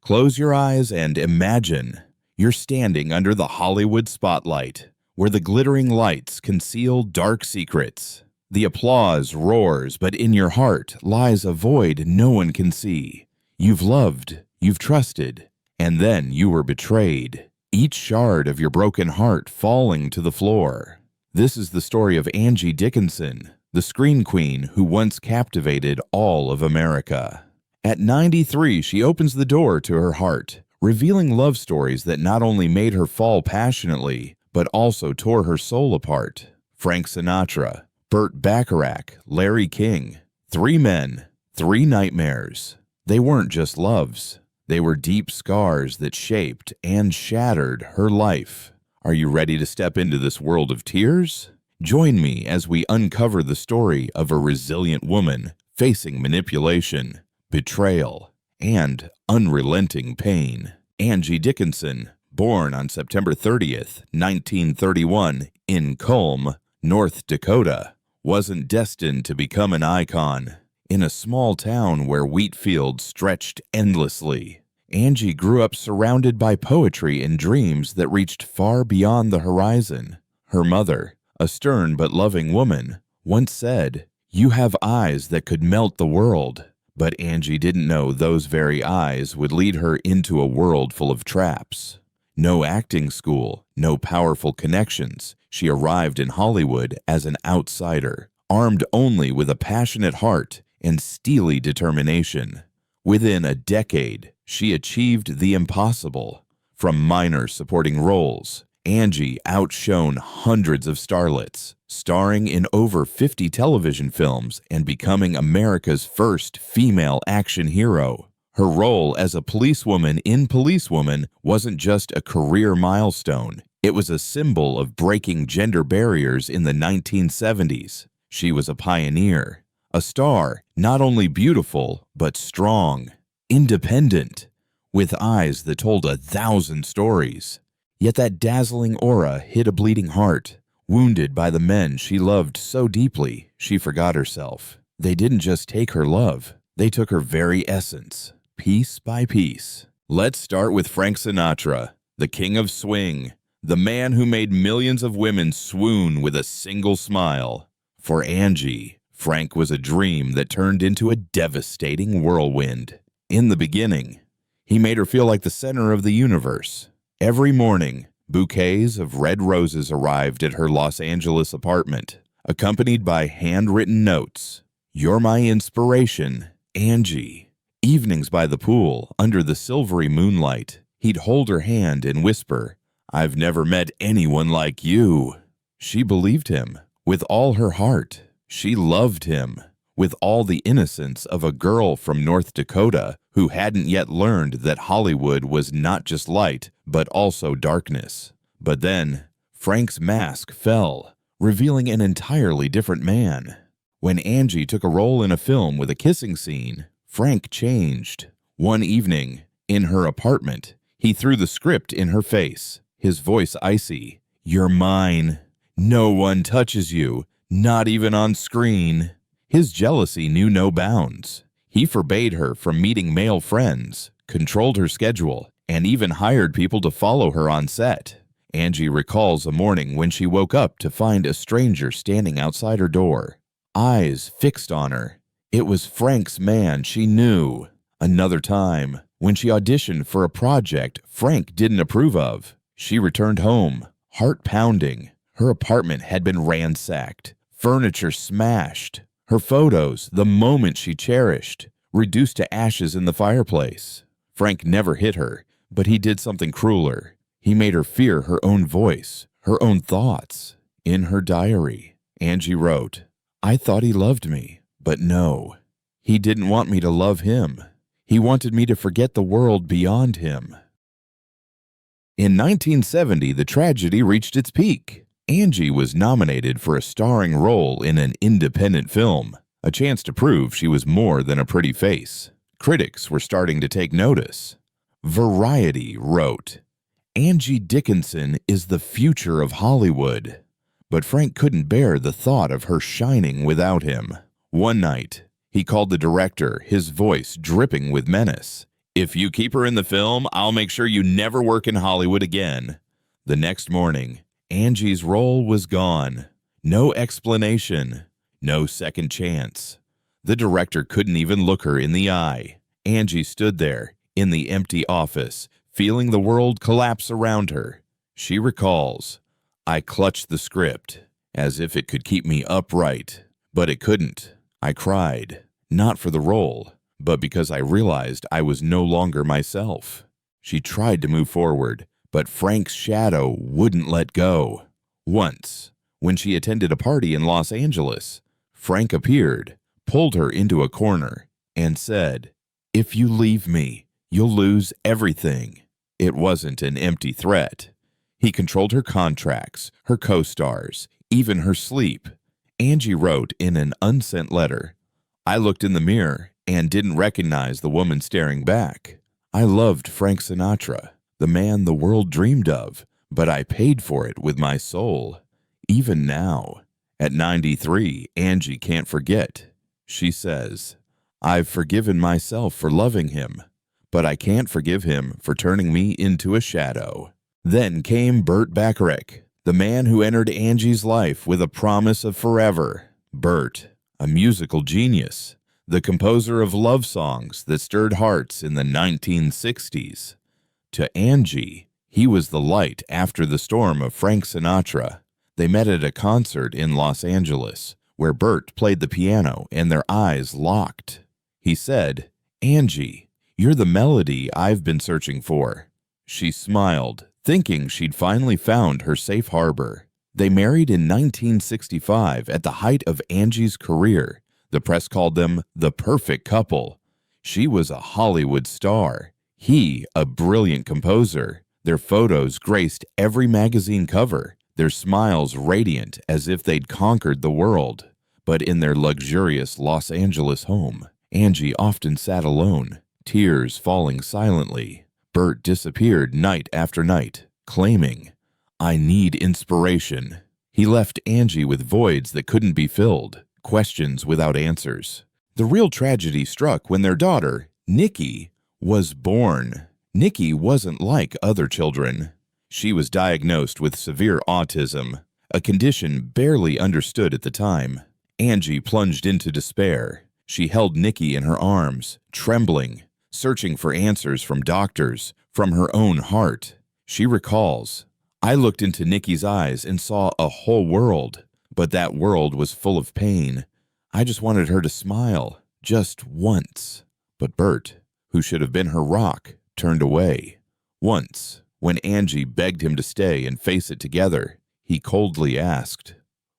Close your eyes and imagine you're standing under the Hollywood spotlight, where the glittering lights conceal dark secrets. The applause roars, but in your heart lies a void no one can see. You've loved, you've trusted, and then you were betrayed, each shard of your broken heart falling to the floor. This is the story of Angie Dickinson, the screen queen who once captivated all of America. At 93, she opens the door to her heart, revealing love stories that not only made her fall passionately, but also tore her soul apart. Frank Sinatra, Burt Bacharach, Larry King. 3 men, 3 nightmares. They weren't just loves. They were deep scars that shaped and shattered her life. Are you ready to step into this world of tears? Join me as we uncover the story of a resilient woman facing manipulation, betrayal, and unrelenting pain. Angie Dickinson, born on September 30th, 1931, in Culm, North Dakota, wasn't destined to become an icon. In a small town where wheat fields stretched endlessly, Angie grew up surrounded by poetry and dreams that reached far beyond the horizon. Her mother, a stern but loving woman, once said, "You have eyes that could melt the world." But Angie didn't know those very eyes would lead her into a world full of traps. No acting school, no powerful connections. She arrived in Hollywood as an outsider, armed only with a passionate heart and steely determination. Within a decade, she achieved the impossible. From minor supporting roles, Angie outshone hundreds of starlets, starring in over 50 television films and becoming America's first female action hero. Her role as a policewoman in Policewoman wasn't just a career milestone. It was a symbol of breaking gender barriers in the 1970s. She was a pioneer, a star, not only beautiful, but strong, independent, with eyes that told 1,000 stories. Yet that dazzling aura hid a bleeding heart. Wounded by the men she loved so deeply, she forgot herself. They didn't just take her love, they took her very essence, piece by piece. Let's start with Frank Sinatra, the king of swing, the man who made millions of women swoon with a single smile. For Angie, Frank was a dream that turned into a devastating whirlwind. In the beginning, he made her feel like the center of the universe. Every morning, bouquets of red roses arrived at her Los Angeles apartment, accompanied by handwritten notes. "You're my inspiration, Angie." Evenings by the pool, under the silvery moonlight, he'd hold her hand and whisper, "I've never met anyone like you." She believed him with all her heart. She loved him with all the innocence of a girl from North Dakota who hadn't yet learned that Hollywood was not just light, but also darkness. But then, Frank's mask fell, revealing an entirely different man. When Angie took a role in a film with a kissing scene, Frank changed. One evening, in her apartment, he threw the script in her face, his voice icy. "You're mine. No one touches you, not even on screen." His jealousy knew no bounds. He forbade her from meeting male friends, controlled her schedule, and even hired people to follow her on set. Angie recalls a morning when she woke up to find a stranger standing outside her door, eyes fixed on her. It was Frank's man she knew. Another time, when she auditioned for a project Frank didn't approve of, she returned home, heart pounding. Her apartment had been ransacked, furniture smashed. Her photos, the moment she cherished, reduced to ashes in the fireplace. Frank never hit her, but he did something crueler. He made her fear her own voice, her own thoughts. In her diary, Angie wrote, "I thought he loved me, but no. He didn't want me to love him. He wanted me to forget the world beyond him." In 1970, the tragedy reached its peak. Angie was nominated for a starring role in an independent film, a chance to prove she was more than a pretty face. Critics were starting to take notice. Variety wrote, "Angie Dickinson is the future of Hollywood." But Frank couldn't bear the thought of her shining without him. One night, he called the director, his voice dripping with menace. If you keep her in the film, I'll make sure you never work in Hollywood again." The next morning, Angie's role was gone. No explanation, no second chance. The director couldn't even look her in the eye. Angie stood there, in the empty office, feeling the world collapse around her. She recalls, "I clutched the script, as if it could keep me upright, but it couldn't. I cried, not for the role, but because I realized I was no longer myself." She tried to move forward, but Frank's shadow wouldn't let go. Once, when she attended a party in Los Angeles, Frank appeared, pulled her into a corner, and said, "If you leave me, you'll lose everything." It wasn't an empty threat. He controlled her contracts, her co-stars, even her sleep. Angie wrote in an unsent letter, "I looked in the mirror and didn't recognize the woman staring back. I loved Frank Sinatra, the man the world dreamed of, but I paid for it with my soul. Even now, at 93, Angie can't forget. She says, I've forgiven myself for loving him, but I can't forgive him for turning me into a shadow." Then came Burt Bacharach, the man who entered Angie's life with a promise of forever. Burt, a musical genius, the composer of love songs that stirred hearts in the 1960s. To Angie, he was the light after the storm of Frank Sinatra. They met at a concert in Los Angeles, where Burt played the piano and their eyes locked. He said, "Angie, you're the melody I've been searching for." She smiled, thinking she'd finally found her safe harbor. They married in 1965 at the height of Angie's career. The press called them the perfect couple. She was a Hollywood star, he a brilliant composer. Their photos graced every magazine cover, their smiles radiant as if they'd conquered the world. But in their luxurious Los Angeles home, Angie often sat alone, tears falling silently. Burt disappeared night after night, claiming, "I need inspiration." He left Angie with voids that couldn't be filled, questions without answers. The real tragedy struck when their daughter, Nikki, was born. Nikki wasn't like other children. She was diagnosed with severe autism, a condition barely understood at the time. Angie plunged into despair. She held Nikki in her arms, trembling, searching for answers from doctors, from her own heart. She recalls, "I looked into Nikki's eyes and saw a whole world, but that world was full of pain. I just wanted her to smile, just once." But Burt, who should have been her rock, turned away. Once, when Angie begged him to stay and face it together, he coldly asked,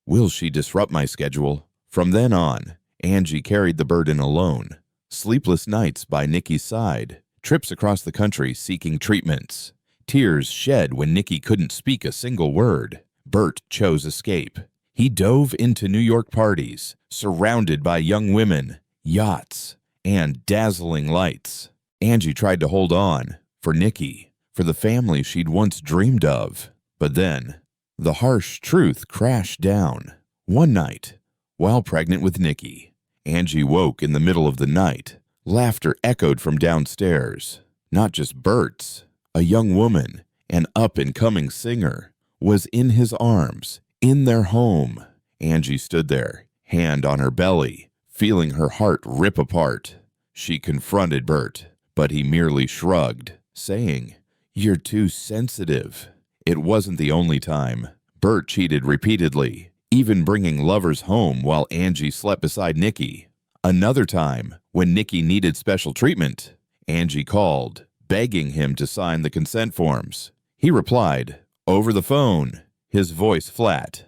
"Will she disrupt my schedule?" From then on, Angie carried the burden alone. Sleepless nights by Nikki's side, trips across the country seeking treatments, tears shed when Nikki couldn't speak a single word. Burt chose escape. He dove into New York parties, surrounded by young women, yachts, and dazzling lights. Angie tried to hold on, for Nikki, for the family she'd once dreamed of. But then, the harsh truth crashed down. One night, while pregnant with Nikki, Angie woke in the middle of the night. Laughter echoed from downstairs. Not just Burt's. A young woman, an up-and-coming singer, was in his arms, in their home. Angie stood there, hand on her belly, feeling her heart rip apart. She confronted Burt, but he merely shrugged, saying, "You're too sensitive." It wasn't the only time. Burt cheated repeatedly, even bringing lovers home while Angie slept beside Nikki. Another time, when Nikki needed special treatment, Angie called, begging him to sign the consent forms. He replied, over the phone, his voice flat,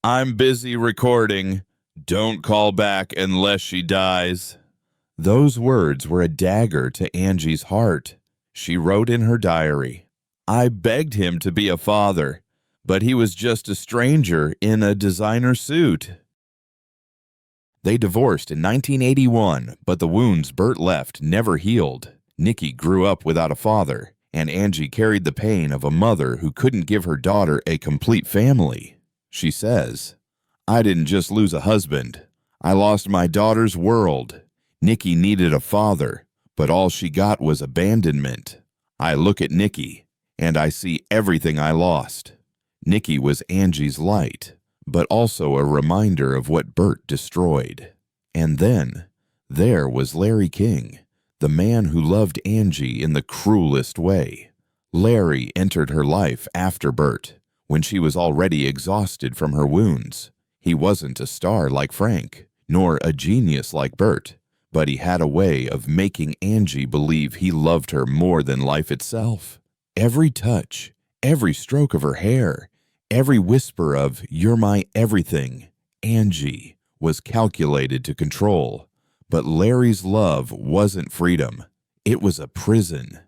"I'm busy recording. Don't call back unless she dies." Those words were a dagger to Angie's heart. She wrote in her diary, "I begged him to be a father, but he was just a stranger in a designer suit." They divorced in 1981, but the wounds Burt left never healed. Nikki grew up without a father, and Angie carried the pain of a mother who couldn't give her daughter a complete family. She says, "I didn't just lose a husband. I lost my daughter's world. Nikki needed a father, but all she got was abandonment. I look at Nikki, and I see everything I lost. Nikki was Angie's light, but also a reminder of what Burt destroyed. And then, there was Larry King, the man who loved Angie in the cruelest way. Larry entered her life after Burt, when she was already exhausted from her wounds. He wasn't a star like Frank, nor a genius like Burt, but he had a way of making Angie believe he loved her more than life itself. Every touch, every stroke of her hair, every whisper of "you're my everything," Angie, was calculated to control. But Larry's love wasn't freedom. It was a prison.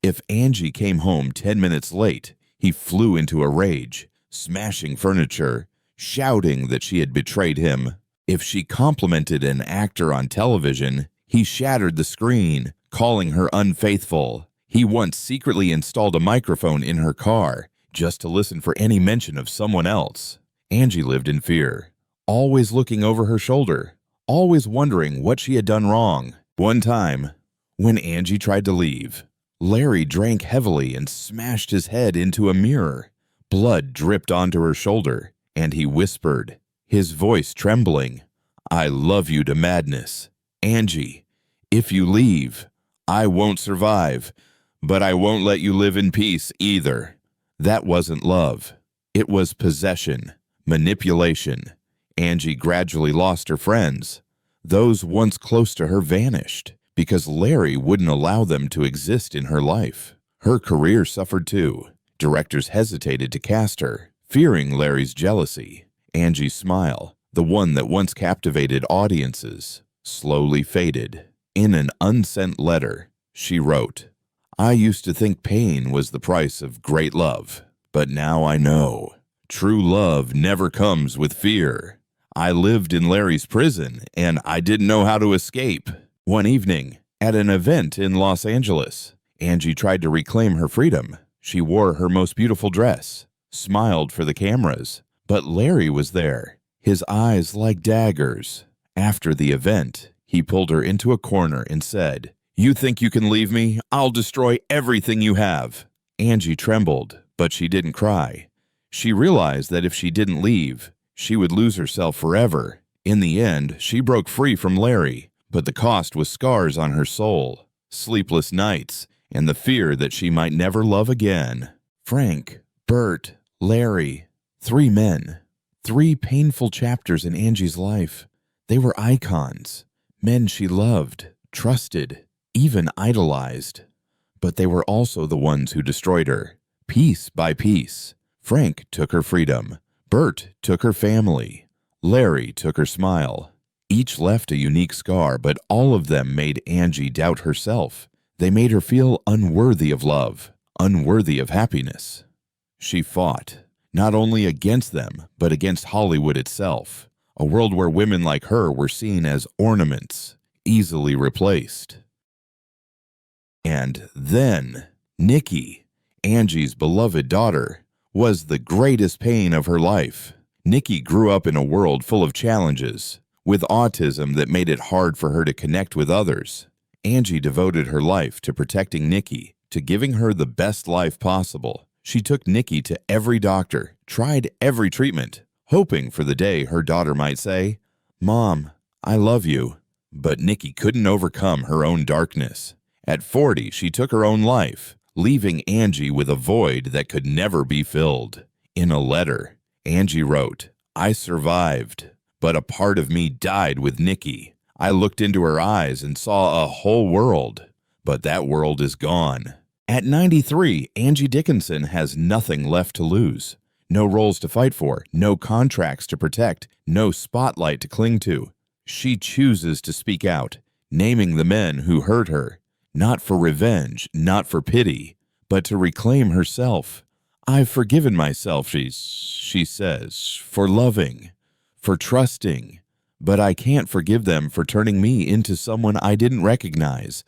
If Angie came home 10 minutes late, he flew into a rage, smashing furniture, shouting that she had betrayed him. If she complimented an actor on television, he shattered the screen, calling her unfaithful. He once secretly installed a microphone in her car just to listen for any mention of someone else. Angie lived in fear, always looking over her shoulder, always wondering what she had done wrong. One time, when Angie tried to leave, Larry drank heavily and smashed his head into a mirror. Blood dripped onto her shoulder, and he whispered, his voice trembling, "I love you to madness. Angie, if you leave, I won't survive, but I won't let you live in peace either." That wasn't love. It was possession, manipulation. Angie gradually lost her friends. Those once close to her vanished because Larry wouldn't allow them to exist in her life. Her career suffered too. Directors hesitated to cast her, fearing Larry's jealousy. Angie's smile, the one that once captivated audiences, slowly faded. In an unsent letter, she wrote, "I used to think pain was the price of great love, but now I know. True love never comes with fear. I lived in Larry's prison, and I didn't know how to escape." One evening, at an event in Los Angeles, Angie tried to reclaim her freedom. She wore her most beautiful dress, smiled for the cameras, but Larry was there, his eyes like daggers. After the event, he pulled her into a corner and said, "You think you can leave me? I'll destroy everything you have." Angie trembled, but she didn't cry. She realized that if she didn't leave, she would lose herself forever. In the end, she broke free from Larry, but the cost was scars on her soul, sleepless nights, and the fear that she might never love again. Frank, Burt, Larry, 3 men, 3 painful chapters in Angie's life. They were icons, men she loved, trusted, even idolized. But they were also the ones who destroyed her, piece by piece. Frank took her freedom. Burt took her family. Larry took her smile. Each left a unique scar, but all of them made Angie doubt herself. They made her feel unworthy of love, unworthy of happiness. She fought, not only against them, but against Hollywood itself, a world where women like her were seen as ornaments, easily replaced. And then, Nikki, Angie's beloved daughter, was the greatest pain of her life. Nikki grew up in a world full of challenges, with autism that made it hard for her to connect with others. Angie devoted her life to protecting Nikki, to giving her the best life possible. She took Nikki to every doctor, tried every treatment, hoping for the day her daughter might say, "Mom, I love you." But Nikki couldn't overcome her own darkness. At 40, she took her own life, leaving Angie with a void that could never be filled. In a letter, Angie wrote, "I survived, but a part of me died with Nikki. I looked into her eyes and saw a whole world, but that world is gone." At 93, Angie Dickinson has nothing left to lose. No roles to fight for, no contracts to protect, no spotlight to cling to. She chooses to speak out, naming the men who hurt her, not for revenge, not for pity, but to reclaim herself. "I've forgiven myself," she says, "for loving, for trusting, but I can't forgive them for turning me into someone I didn't recognize."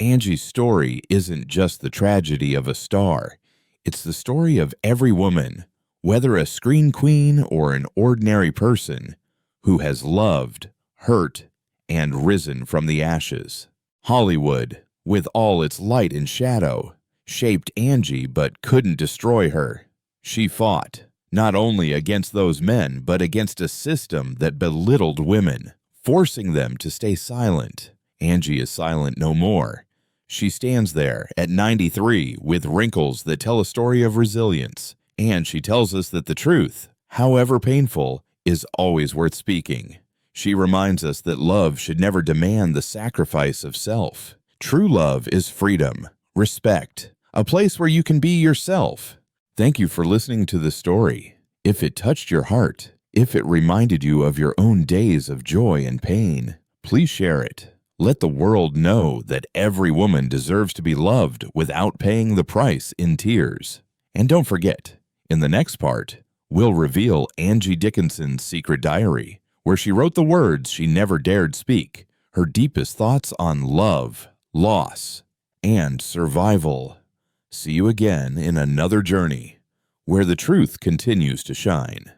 Angie's story isn't just the tragedy of a star. It's the story of every woman, whether a screen queen or an ordinary person, who has loved, hurt, and risen from the ashes. Hollywood, with all its light and shadow, shaped Angie but couldn't destroy her. She fought, not only against those men, but against a system that belittled women, forcing them to stay silent. Angie is silent no more. She stands there at 93 with wrinkles that tell a story of resilience, and she tells us that the truth, however painful, is always worth speaking. She reminds us that love should never demand the sacrifice of self. True love is freedom, respect, a place where you can be yourself. Thank you for listening to this story. If it touched your heart, if it reminded you of your own days of joy and pain, please share it. Let the world know that every woman deserves to be loved without paying the price in tears. And don't forget, in the next part, we'll reveal Angie Dickinson's secret diary, where she wrote the words she never dared speak, her deepest thoughts on love, loss, and survival. See you again in another journey, where the truth continues to shine.